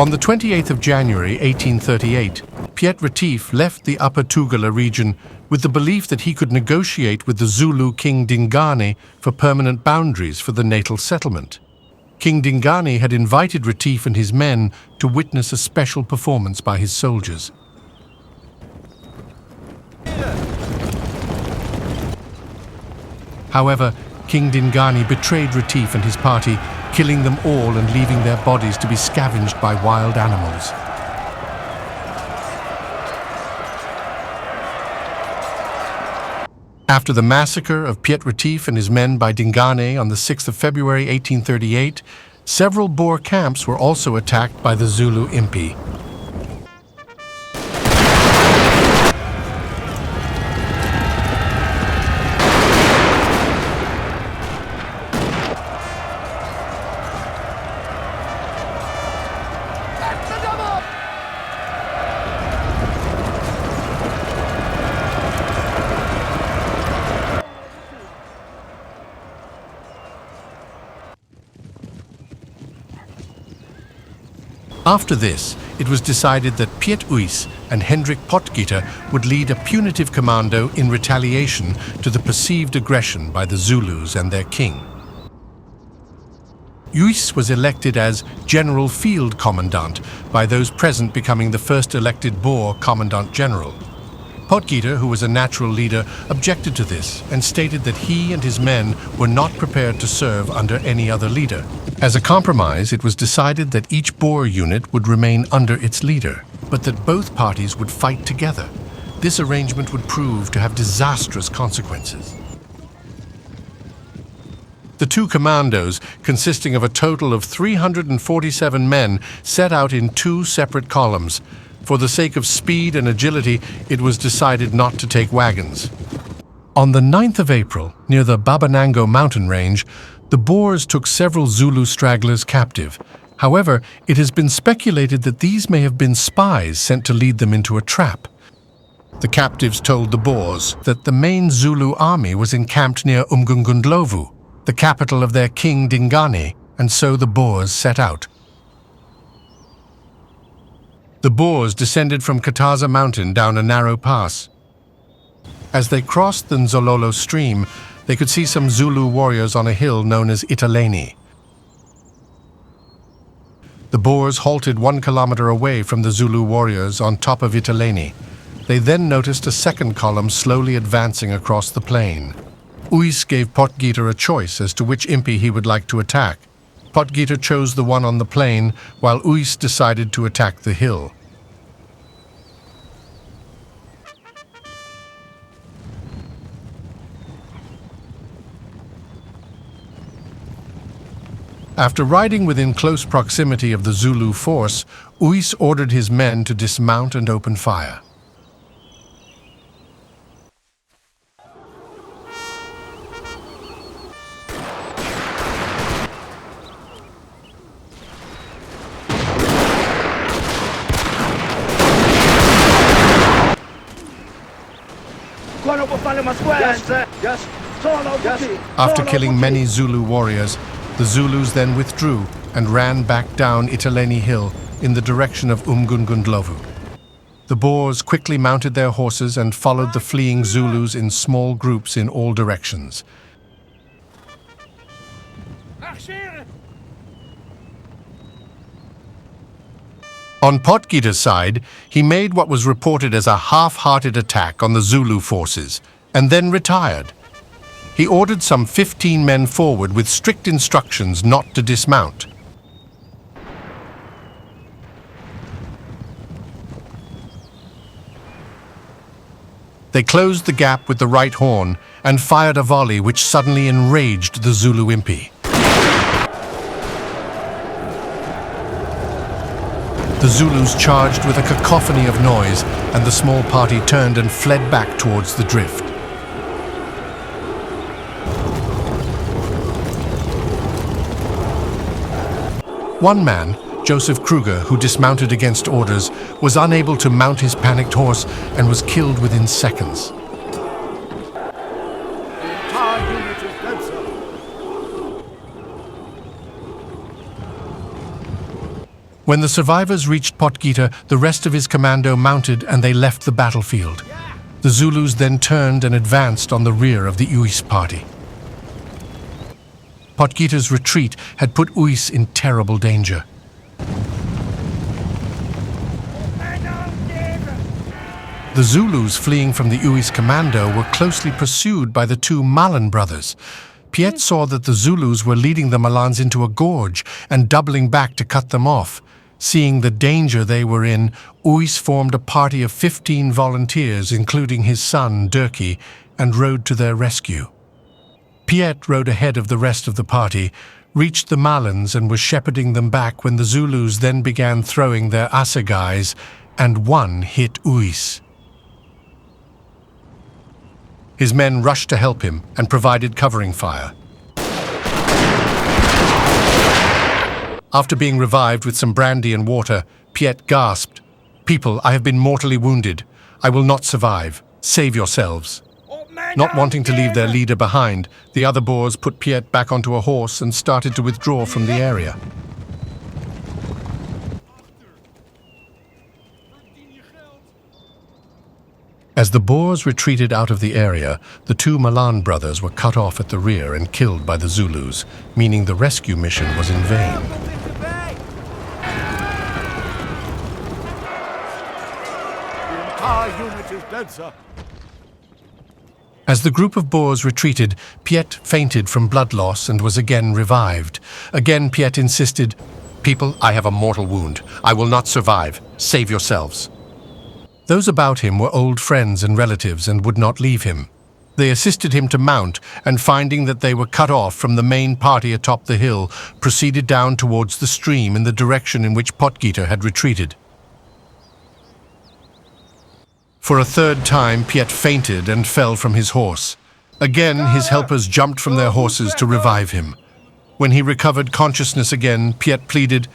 On the 28th of January 1838, Piet Retief left the Upper Tugela region with the belief that he could negotiate with the Zulu king Dingane for permanent boundaries for the natal settlement. King Dingane had invited Retief and his men to witness a special performance by his soldiers. However, King Dingane betrayed Retief and his party, killing them all and leaving their bodies to be scavenged by wild animals. After the massacre of Piet Retief and his men by Dingane on the 6th of February 1838, several Boer camps were also attacked by the Zulu impis. After this, it was decided that Piet Retief and Hendrik Potgieter would lead a punitive commando in retaliation to the perceived aggression by the Zulus and their king. Retief was elected as General Field Commandant by those present, becoming the first elected Boer Commandant General. Potgieter, who was a natural leader, objected to this and stated that he and his men were not prepared to serve under any other leader. As a compromise, it was decided that each Boer unit would remain under its leader, but that both parties would fight together. This arrangement would prove to have disastrous consequences. The two commandos, consisting of a total of 347 men, set out in two separate columns. For the sake of speed and agility, it was decided not to take wagons. On the 9th of April, near the Babanango mountain range, the Boers took several Zulu stragglers captive. However, it has been speculated that these may have been spies sent to lead them into a trap. The captives told the Boers that the main Zulu army was encamped near Umgungundlovu, the capital of their king Dingane, and so the Boers set out. The Boers descended from Kataza Mountain down a narrow pass. As they crossed the Nzololo stream, they could see some Zulu warriors on a hill known as Italeni. The Boers halted 1 kilometer away from the Zulu warriors on top of Italeni. They then noticed a second column slowly advancing across the plain. Retief gave Potgieter a choice as to which impis he would like to attack. Potgieter chose the one on the plain, while Retief decided to attack the hill. After riding within close proximity of the Zulu force, Retief ordered his men to dismount and open fire. After killing many Zulu warriors, the Zulus then withdrew and ran back down Italeni Hill in the direction of Umgungundlovu. The Boers quickly mounted their horses and followed the fleeing Zulus in small groups in all directions. On Potgieter's side, he made what was reported as a half-hearted attack on the Zulu forces, and then retired. He ordered some 15 men forward with strict instructions not to dismount. They closed the gap with the right horn and fired a volley which suddenly enraged the Zulu impis. The Zulus charged with a cacophony of noise, and the small party turned and fled back towards the drift. One man, Joseph Kruger, who dismounted against orders, was unable to mount his panicked horse and was killed within seconds. When the survivors reached Potgieter, the rest of his commando mounted and they left the battlefield. The Zulus then turned and advanced on the rear of the Uys party. Potgieter's retreat had put Uys in terrible danger. The Zulus fleeing from the Uys commando were closely pursued by the two Malan brothers. Piet saw that the Zulus were leading the Malans into a gorge and doubling back to cut them off. Seeing the danger they were in, Uys formed a party of 15 volunteers, including his son, Dirkie, and rode to their rescue. Piet rode ahead of the rest of the party, reached the Malans and was shepherding them back when the Zulus then began throwing their assegais, and one hit Uys. His men rushed to help him and provided covering fire. After being revived with some brandy and water, Piet gasped, "People, I have been mortally wounded. I will not survive. Save yourselves." Not wanting to leave their leader behind, the other Boers put Piet back onto a horse and started to withdraw from the area. As the Boers retreated out of the area, the two Malan brothers were cut off at the rear and killed by the Zulus, meaning the rescue mission was in vain. The entire unit is dead, sir. As the group of Boers retreated, Piet fainted from blood loss and was again revived. Again Piet insisted, "People, I have a mortal wound. I will not survive. Save yourselves." Those about him were old friends and relatives and would not leave him. They assisted him to mount, and finding that they were cut off from the main party atop the hill, proceeded down towards the stream in the direction in which Potgieter had retreated. For a third time, Piet fainted and fell from his horse. Again, his helpers jumped from their horses to revive him. When he recovered consciousness again, Piet pleaded,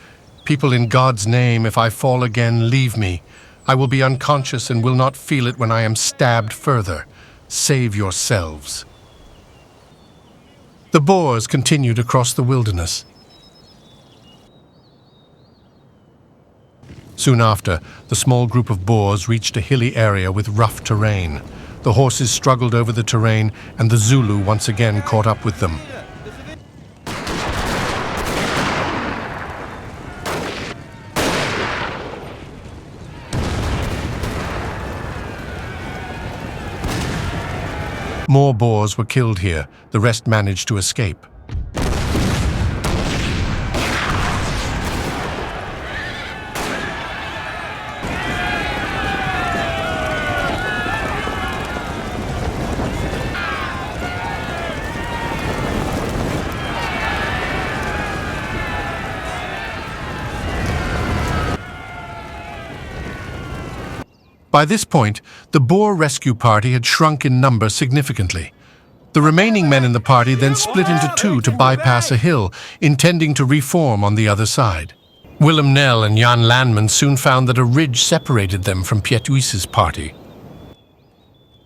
"People, in God's name, if I fall again, leave me. I will be unconscious and will not feel it when I am stabbed further. Save yourselves." The Boers continued across the wilderness. Soon after, the small group of Boers reached a hilly area with rough terrain. The horses struggled over the terrain, and the Zulu once again caught up with them. More Boers were killed here. The rest managed to escape. By this point, the Boer rescue party had shrunk in number significantly. The remaining men in the party then split into two to bypass a hill, intending to reform on the other side. Willem Nel and Jan Landman soon found that a ridge separated them from Piet Retief's party.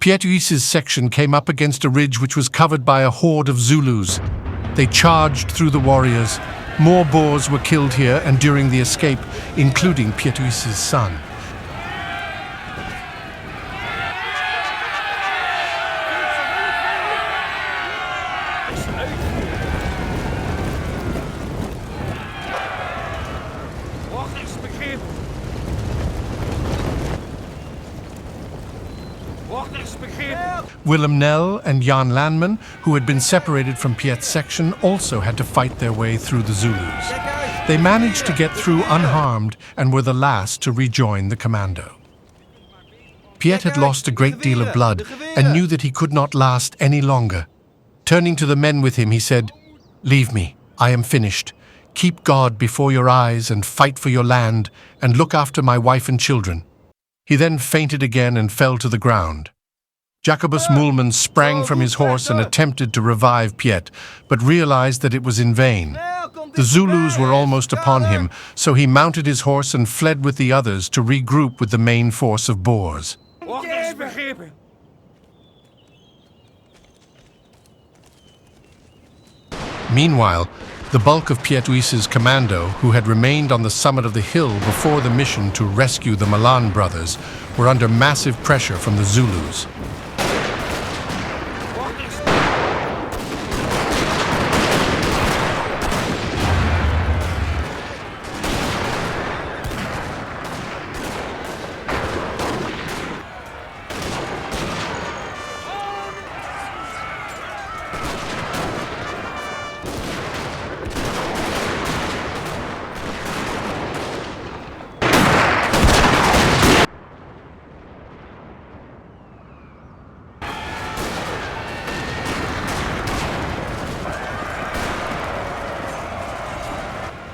Piet Retief's section came up against a ridge which was covered by a horde of Zulus. They charged through the warriors. More Boers were killed here and during the escape, including Piet Retief's son. Willem Nel and Jan Landman, who had been separated from Piet's section, also had to fight their way through the Zulus. They managed to get through unharmed and were the last to rejoin the commando. Piet had lost a great deal of blood and knew that he could not last any longer. Turning to the men with him, he said, "Leave me. I am finished. Keep God before your eyes and fight for your land and look after my wife and children." He then fainted again and fell to the ground. Jacobus Moolman sprang from his horse and attempted to revive Piet, but realized that it was in vain. The Zulus were almost upon him, so he mounted his horse and fled with the others to regroup with the main force of Boers. Meanwhile, The bulk of Piet Retief's commando, who had remained on the summit of the hill before the mission to rescue the Malan brothers, were under massive pressure from the Zulus.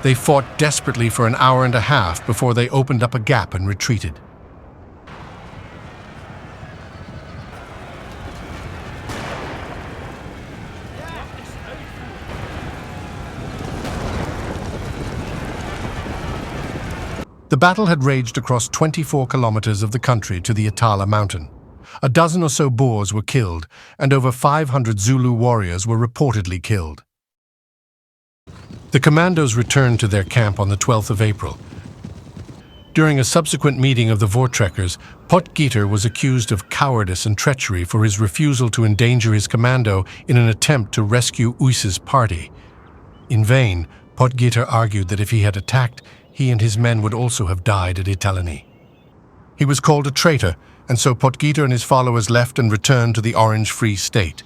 They fought desperately for an hour and a half before they opened up a gap and retreated. The battle had raged across 24 kilometers of the country to the Itala mountain. A dozen or so Boers were killed, and over 500 Zulu warriors were reportedly killed. The commandos returned to their camp on the 12th of April. During a subsequent meeting of the Voortrekkers, Potgieter was accused of cowardice and treachery for his refusal to endanger his commando in an attempt to rescue Uys's party. In vain, Potgieter argued that if he had attacked, he and his men would also have died at Italeni. He was called a traitor, and so Potgieter and his followers left and returned to the Orange Free State.